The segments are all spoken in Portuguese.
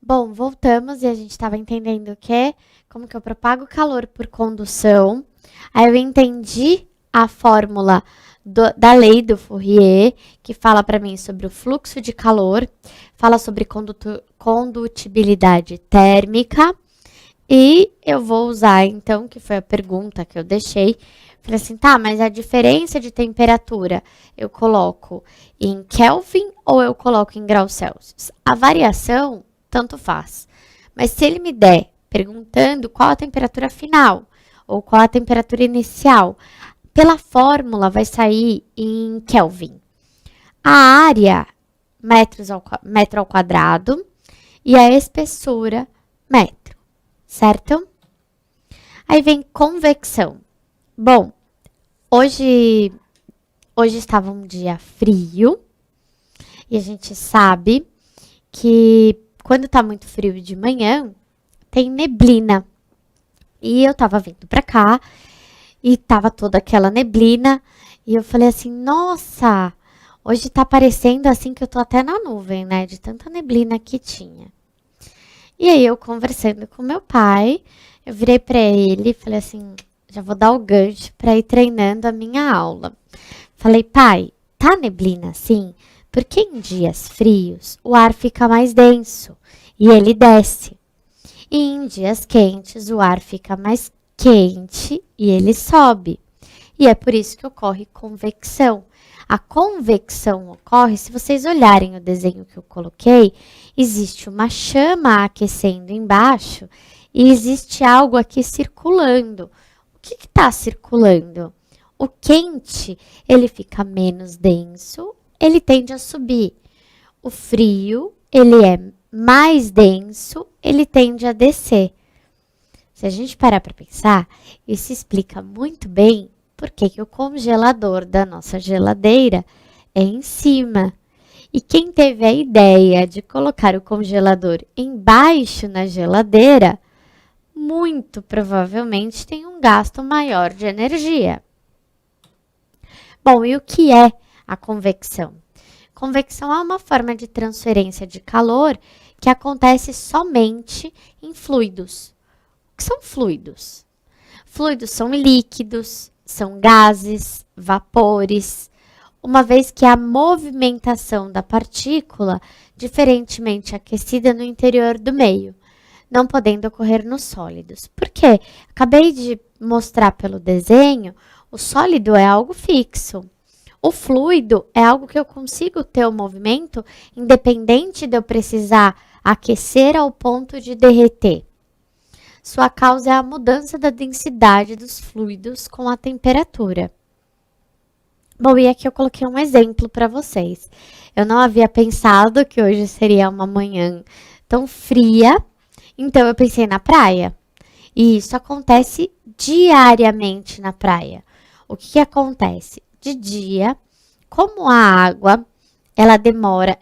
Bom, voltamos e a gente estava entendendo o quê? Como que eu propago calor por condução. Aí eu entendi a fórmula da lei do Fourier, que fala para mim sobre o fluxo de calor, fala sobre condutibilidade térmica. E eu vou usar, então, que foi a pergunta que eu deixei. Falei assim, tá, mas a diferença de temperatura eu coloco em Kelvin ou eu coloco em graus Celsius? A variação, tanto faz. Mas se ele me der perguntando qual a temperatura final ou qual a temperatura inicial, pela fórmula vai sair em Kelvin. A área, metro ao quadrado, e a espessura, metro. Certo? Aí vem convecção. Bom, hoje estava um dia frio e a gente sabe que quando tá muito frio de manhã, tem neblina. E eu tava vindo pra cá e tava toda aquela neblina e eu falei assim, nossa, hoje tá parecendo assim que eu tô até na nuvem, né, de tanta neblina que tinha. E aí eu conversando com meu pai, eu virei para ele e falei assim, já vou dar o gancho para ir treinando a minha aula. Falei, pai, tá neblina assim? Porque em dias frios o ar fica mais denso e ele desce. E em dias quentes o ar fica mais quente e ele sobe. E é por isso que ocorre convecção. A convecção ocorre, se vocês olharem o desenho que eu coloquei, existe uma chama aquecendo embaixo e existe algo aqui circulando. O que está circulando? O quente, ele fica menos denso, ele tende a subir. O frio, ele é mais denso, ele tende a descer. Se a gente parar para pensar, isso explica muito bem por que o congelador da nossa geladeira é em cima. E quem teve a ideia de colocar o congelador embaixo na geladeira, muito provavelmente tem um gasto maior de energia. Bom, e o que é a convecção? Convecção é uma forma de transferência de calor que acontece somente em fluidos. O que são fluidos? Fluidos são líquidos, são gases, vapores, uma vez que a movimentação da partícula, diferentemente aquecida no interior do meio, não podendo ocorrer nos sólidos. Por quê? Acabei de mostrar pelo desenho, o sólido é algo fixo. O fluido é algo que eu consigo ter o movimento independente de eu precisar aquecer ao ponto de derreter. Sua causa é a mudança da densidade dos fluidos com a temperatura. Bom, e aqui eu coloquei um exemplo para vocês. Eu não havia pensado que hoje seria uma manhã tão fria, então eu pensei na praia. E isso acontece diariamente na praia. O que acontece? De dia, como a água, ela demora,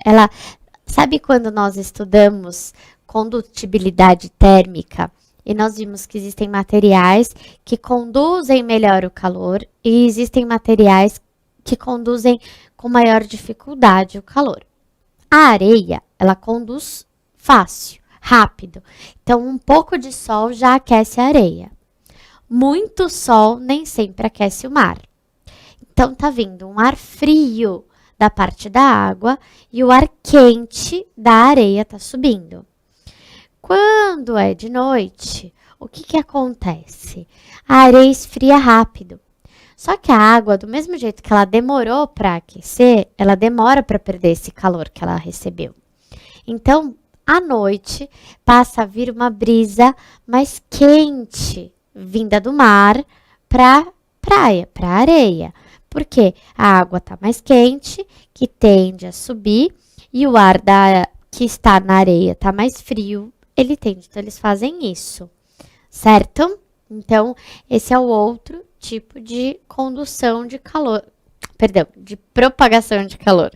sabe quando nós estudamos condutibilidade térmica? E nós vimos que existem materiais que conduzem melhor o calor e existem materiais que conduzem com maior dificuldade o calor. A areia, ela conduz fácil, rápido. Então, um pouco de sol já aquece a areia. Muito sol nem sempre aquece o mar. Então, tá vindo um ar frio da parte da água e o ar quente da areia tá subindo. Quando é de noite, o que acontece? A areia esfria rápido. Só que a água, do mesmo jeito que ela demorou para aquecer, ela demora para perder esse calor que ela recebeu. Então, à noite, passa a vir uma brisa mais quente, vinda do mar para praia, para areia. Porque a água está mais quente, que tende a subir, e o ar que está na areia está mais frio, então eles fazem isso, certo? Então, esse é o outro tipo de condução de calor, perdão, de propagação de calor,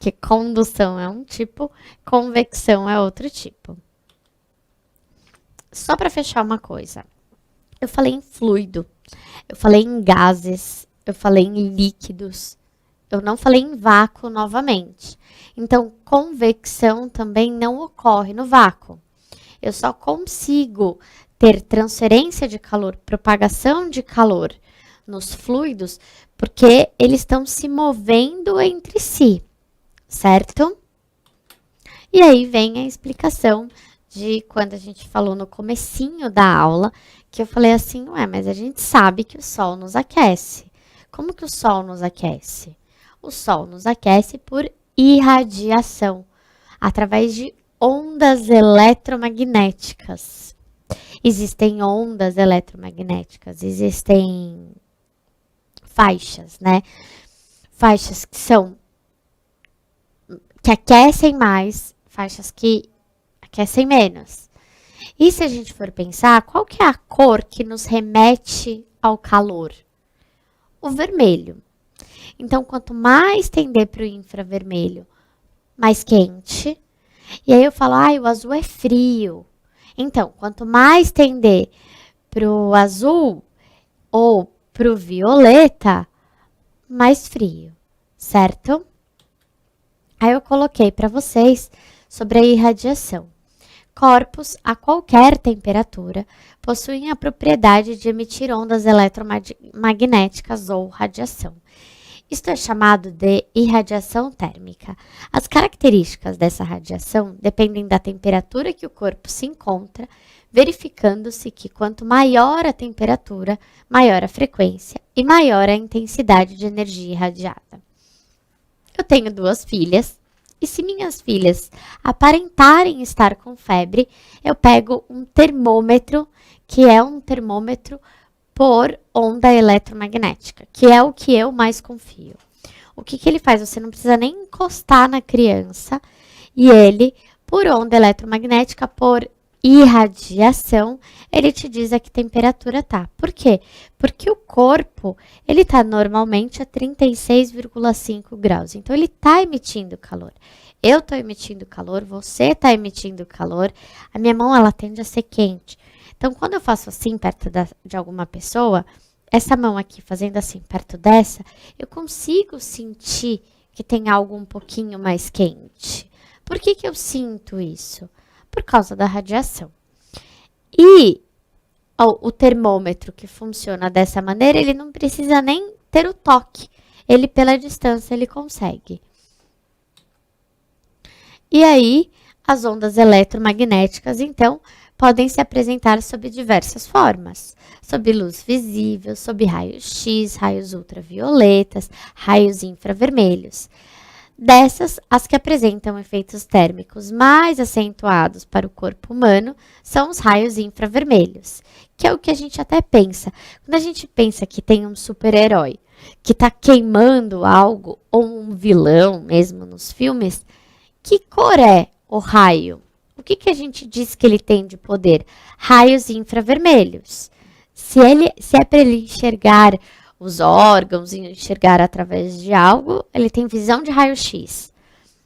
que condução é um tipo, convecção é outro tipo. Só para fechar uma coisa, eu falei em fluido, eu falei em gases, eu falei em líquidos, Eu não falei em vácuo novamente. Então, convecção também não ocorre no vácuo. Eu só consigo ter transferência de calor, propagação de calor nos fluidos, porque eles estão se movendo entre si, certo? E aí vem a explicação de quando a gente falou no comecinho da aula, que eu falei assim, ué, mas a gente sabe que o Sol nos aquece. Como que o Sol nos aquece? O Sol nos aquece por irradiação, através de ondas eletromagnéticas. Existem ondas eletromagnéticas, existem faixas, né? Faixas que aquecem mais, faixas que aquecem menos. E se a gente for pensar, qual que é a cor que nos remete ao calor? O vermelho. Então, quanto mais tender para o infravermelho, mais quente. E aí eu falo, o azul é frio. Então, quanto mais tender para o azul ou para o violeta, mais frio, certo? Aí eu coloquei para vocês sobre a irradiação. Corpos a qualquer temperatura possuem a propriedade de emitir ondas eletromagnéticas ou radiação. Isto é chamado de irradiação térmica. As características dessa radiação dependem da temperatura que o corpo se encontra, verificando-se que quanto maior a temperatura, maior a frequência e maior a intensidade de energia irradiada. Eu tenho 2 filhas e se minhas filhas aparentarem estar com febre, eu pego um termômetro, que é um termômetro por onda eletromagnética, que é o que eu mais confio. O que ele faz? Você não precisa nem encostar na criança e ele, por onda eletromagnética, por irradiação, ele te diz a que temperatura tá. Por quê? Porque o corpo, ele tá normalmente a 36,5 graus. Então, ele tá emitindo calor. Eu tô emitindo calor, você tá emitindo calor. A minha mão, ela tende a ser quente. Então, quando eu faço assim perto de alguma pessoa, essa mão aqui fazendo assim perto dessa, eu consigo sentir que tem algo um pouquinho mais quente. Por que eu sinto isso? Por causa da radiação. E o termômetro que funciona dessa maneira, ele não precisa nem ter o toque. Ele, pela distância, ele consegue. E aí, as ondas eletromagnéticas, então, podem se apresentar sob diversas formas. Sob luz visível, sob raios-x, raios ultravioletas, raios infravermelhos. Dessas, as que apresentam efeitos térmicos mais acentuados para o corpo humano são os raios infravermelhos, que é o que a gente até pensa. Quando a gente pensa que tem um super-herói que está queimando algo, ou um vilão mesmo nos filmes, que cor é o raio? O que a gente diz que ele tem de poder? Raios infravermelhos. Se é para ele enxergar os órgãos e enxergar através de algo, ele tem visão de raio-x.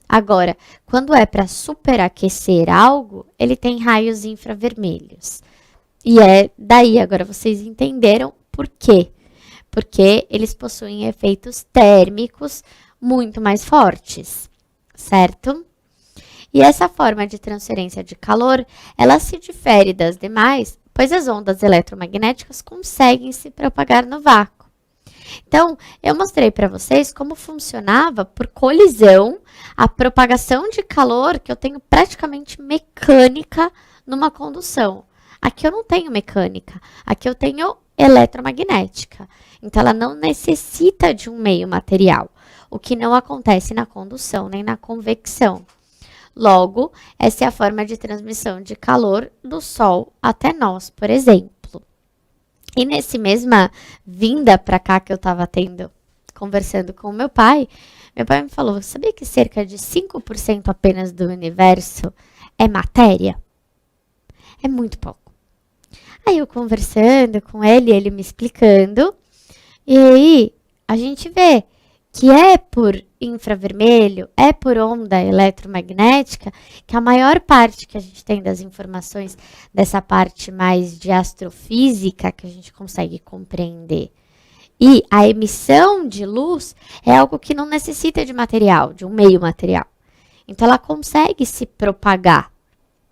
Agora, quando é para superaquecer algo, ele tem raios infravermelhos. E é daí, agora vocês entenderam por quê? Porque eles possuem efeitos térmicos muito mais fortes, certo? E essa forma de transferência de calor, ela se difere das demais, pois as ondas eletromagnéticas conseguem se propagar no vácuo. Então, eu mostrei para vocês como funcionava por colisão a propagação de calor que eu tenho praticamente mecânica numa condução. Aqui eu não tenho mecânica, aqui eu tenho eletromagnética. Então, ela não necessita de um meio material, o que não acontece na condução nem na convecção. Logo, essa é a forma de transmissão de calor do Sol até nós, por exemplo. E nesse mesma vinda para cá que eu estava tendo, conversando com o meu pai me falou, sabia que cerca de 5% apenas do universo é matéria? É muito pouco. Aí eu conversando com ele me explicando, e aí a gente vê que é por infravermelho, é por onda eletromagnética, que a maior parte que a gente tem das informações dessa parte mais de astrofísica que a gente consegue compreender. E a emissão de luz é algo que não necessita de material, de um meio material. Então, ela consegue se propagar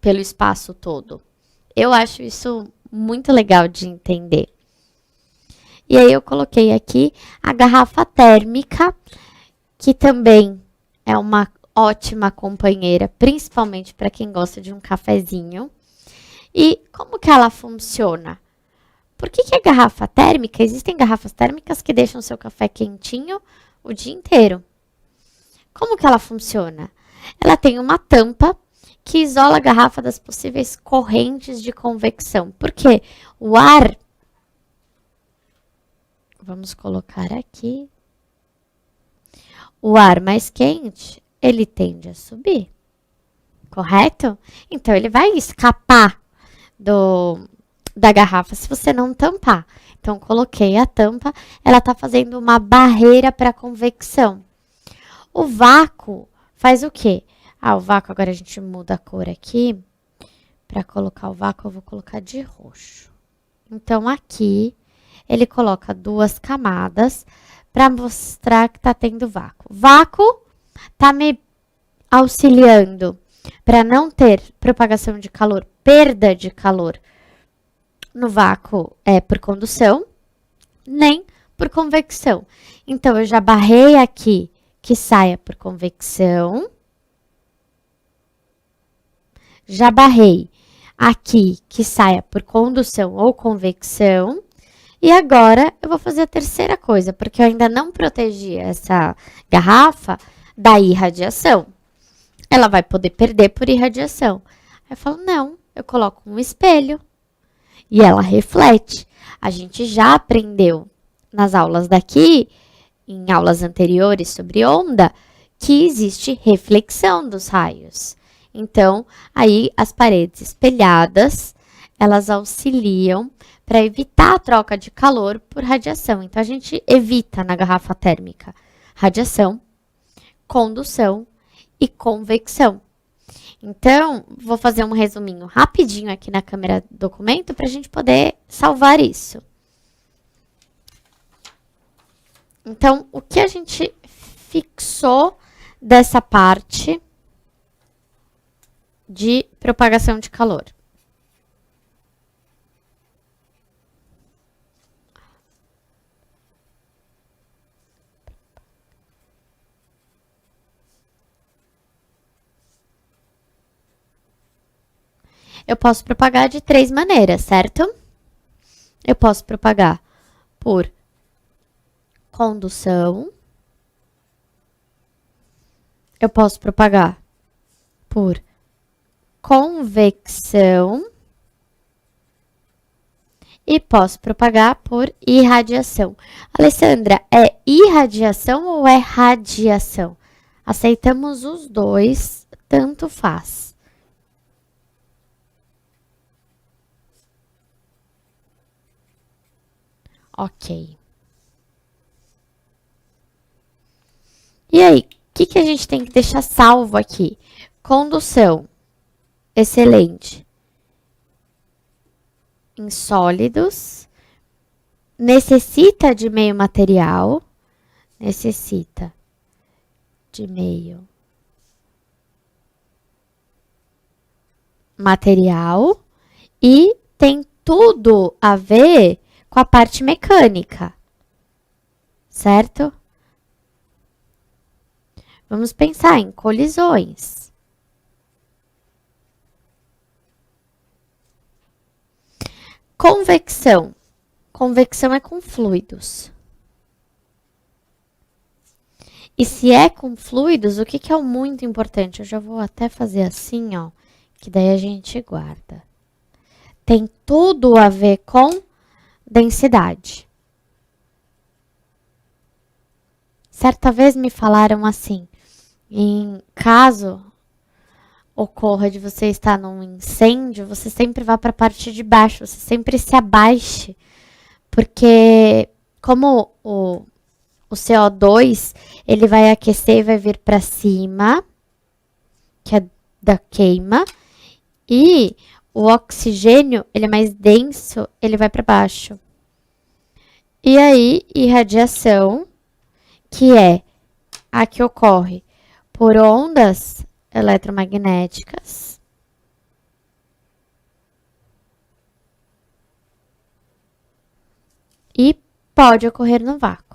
pelo espaço todo. Eu acho isso muito legal de entender. E aí, eu coloquei aqui a garrafa térmica, que também é uma ótima companheira, principalmente para quem gosta de um cafezinho. E como que ela funciona? Por que a garrafa térmica? Existem garrafas térmicas que deixam seu café quentinho o dia inteiro. Como que ela funciona? Ela tem uma tampa que isola a garrafa das possíveis correntes de convecção. Porque o ar... Vamos colocar aqui. O ar mais quente, ele tende a subir. Correto? Então, ele vai escapar da garrafa se você não tampar. Então, coloquei a tampa, ela está fazendo uma barreira para a convecção. O vácuo faz o quê? O vácuo, agora a gente muda a cor aqui. Para colocar o vácuo, eu vou colocar de roxo. Então, aqui, ele coloca 2 camadas para mostrar que está tendo vácuo. Vácuo está me auxiliando para não ter propagação de calor, perda de calor no vácuo por condução, nem por convecção. Então, eu já barrei aqui que saia por convecção. Já barrei aqui que saia por condução ou convecção. E agora, eu vou fazer a terceira coisa, porque eu ainda não protegi essa garrafa da irradiação. Ela vai poder perder por irradiação. Aí eu falo, não, eu coloco um espelho e ela reflete. A gente já aprendeu nas aulas daqui, em aulas anteriores sobre onda, que existe reflexão dos raios. Então, aí as paredes espelhadas, elas auxiliam para evitar a troca de calor por radiação. Então, a gente evita na garrafa térmica radiação, condução e convecção. Então, vou fazer um resuminho rapidinho aqui na câmera documento para a gente poder salvar isso. Então, o que a gente fixou dessa parte de propagação de calor? Eu posso propagar de 3 maneiras, certo? Eu posso propagar por condução. Eu posso propagar por convecção. E posso propagar por irradiação. Alessandra, é irradiação ou é radiação? Aceitamos os dois, tanto faz. Ok. E aí, o que a gente tem que deixar salvo aqui? Condução. Excelente. Em sólidos. Necessita de meio material. Necessita de meio material. E tem tudo a ver com a parte mecânica, certo? Vamos pensar em colisões. Convecção. Convecção é com fluidos. E se é com fluidos, o que é o muito importante? Eu já vou até fazer assim, ó, que daí a gente guarda. Tem tudo a ver com densidade. Certa vez me falaram assim, em caso ocorra de você estar num incêndio, você sempre vá para a parte de baixo, você sempre se abaixe, porque como o CO2, ele vai aquecer e vai vir para cima, que é da queima, e o oxigênio, ele é mais denso, ele vai para baixo. E aí, irradiação, que é a que ocorre por ondas eletromagnéticas e pode ocorrer no vácuo.